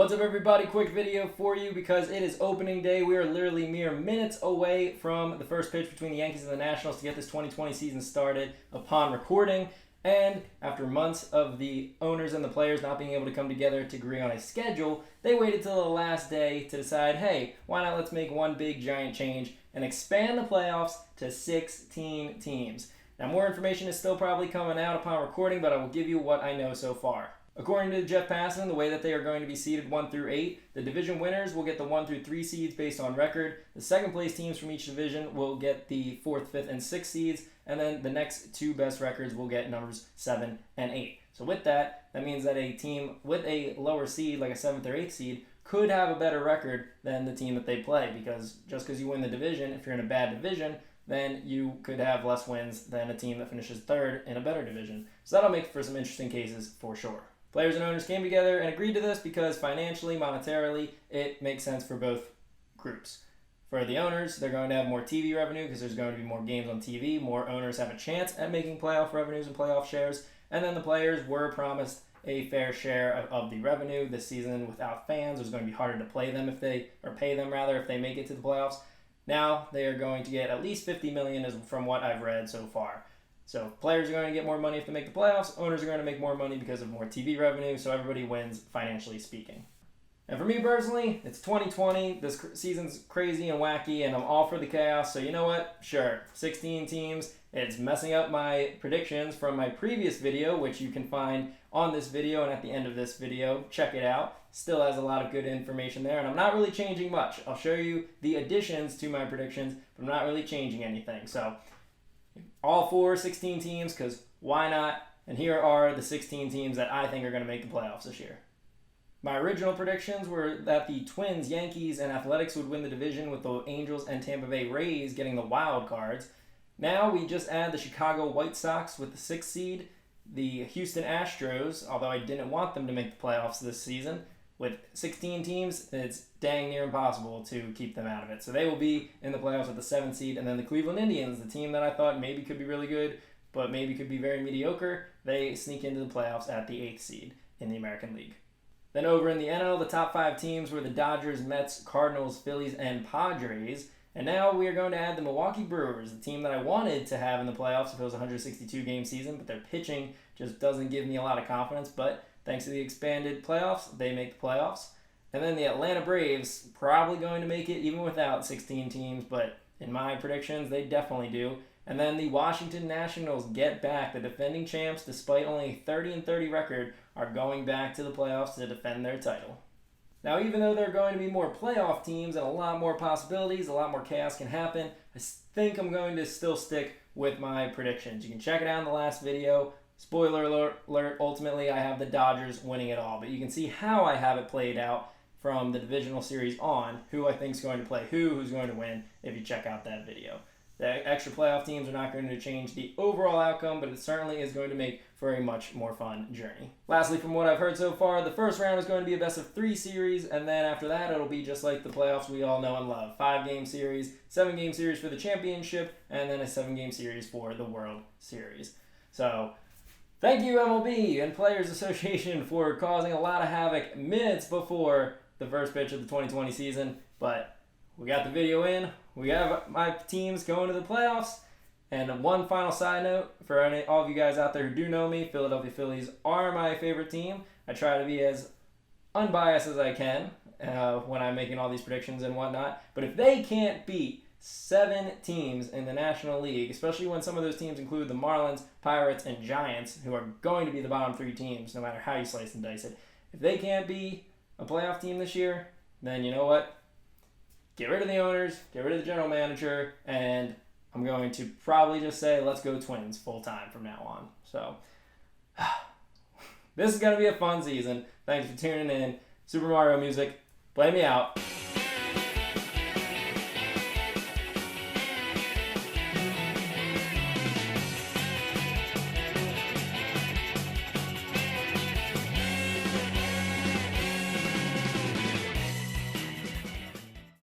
What's up, everybody? Quick video for you because it is opening day. We are literally mere minutes away from the first pitch between the Yankees and the Nationals to get this 2020 season started upon recording. And after months of the owners and the players not being able to come together to agree on a schedule, they waited till the last day to decide, hey, why not let's make one big giant change and expand the playoffs to 16 teams. Now, more information is still probably coming out upon recording, but I will give you what I know so far. According to Jeff Passan, the way that they are going to be seeded 1 through 8, the division winners will get the 1 through 3 seeds based on record. The second place teams from each division will get the 4th, 5th, and 6th seeds, and then the next two best records will get numbers 7 and 8. So with that, that means that a team with a lower seed, like a 7th or 8th seed, could have a better record than the team that they play, because just because you win the division, if you're in a bad division, then you could have less wins than a team that finishes third in a better division. So that'll make for some interesting cases for sure. Players and owners came together and agreed to this because financially, monetarily, it makes sense for both groups. For the owners, they're going to have more TV revenue because there's going to be more games on TV. More owners have a chance at making playoff revenues and playoff shares. And then the players were promised a fair share of the revenue this season. Without fans, it was going to be harder to pay them if they make it to the playoffs. Now they are going to get at least $50 million from what I've read so far. So players are going to get more money if they make the playoffs. Owners are going to make more money because of more TV revenue. So everybody wins financially speaking. And for me personally, it's 2020. This season's crazy and wacky, and I'm all for the chaos. So you know what? Sure, 16 teams. It's messing up my predictions from my previous video, which you can find on this video and at the end of this video. Check it out. Still has a lot of good information there, and I'm not really changing much. I'll show you the additions to my predictions, but I'm not really changing anything. So all for 16 teams, because why not? And here are the 16 teams that I think are going to make the playoffs this year. My original predictions were that the Twins, Yankees, and Athletics would win the division, with the Angels and Tampa Bay Rays getting the wild cards. Now we just add the Chicago White Sox with the 6th seed, the Houston Astros, although I didn't want them to make the playoffs this season. With 16 teams, it's dang near impossible to keep them out of it. So they will be in the playoffs with the 7th seed. And then the Cleveland Indians, the team that I thought maybe could be really good, but maybe could be very mediocre, they sneak into the playoffs at the 8th seed in the American League. Then over in the NL, the top 5 teams were the Dodgers, Mets, Cardinals, Phillies, and Padres. And now we are going to add the Milwaukee Brewers, the team that I wanted to have in the playoffs if it was a 162-game season, but their pitching just doesn't give me a lot of confidence. But thanks to the expanded playoffs, they make the playoffs. And then the Atlanta Braves, probably going to make it even without 16 teams, but in my predictions, they definitely do. And then the Washington Nationals get back. The defending champs, despite only a 30-30 record, are going back to the playoffs to defend their title. Now, even though there are going to be more playoff teams and a lot more possibilities, a lot more chaos can happen, I think I'm going to still stick with my predictions. You can check it out in the last video. Spoiler alert, ultimately I have the Dodgers winning it all. But you can see how I have it played out from the divisional series on, who I think is going to play who's going to win, if you check out that video. The extra playoff teams are not going to change the overall outcome, but it certainly is going to make for a much more fun journey. Lastly, from what I've heard so far, the first round is going to be a best-of-3 series, and then after that, it'll be just like the playoffs we all know and love. 5-game series, 7-game series for the championship, and then a 7-game series for the World Series. So, thank you, MLB and Players Association, for causing a lot of havoc minutes before the first pitch of the 2020 season, but we got the video in. We have my teams going to the playoffs. And one final side note, for all of you guys out there who do know me, Philadelphia Phillies are my favorite team. I try to be as unbiased as I can when I'm making all these predictions and whatnot. But if they can't beat 7 teams in the National League, especially when some of those teams include the Marlins, Pirates, and Giants, who are going to be the bottom 3 teams no matter how you slice and dice it, if they can't be a playoff team this year, then you know what? Get rid of the owners, get rid of the general manager, and I'm going to probably just say, let's go Twins full time from now on. So, this is going to be a fun season. Thanks for tuning in. Super Mario music, play me out.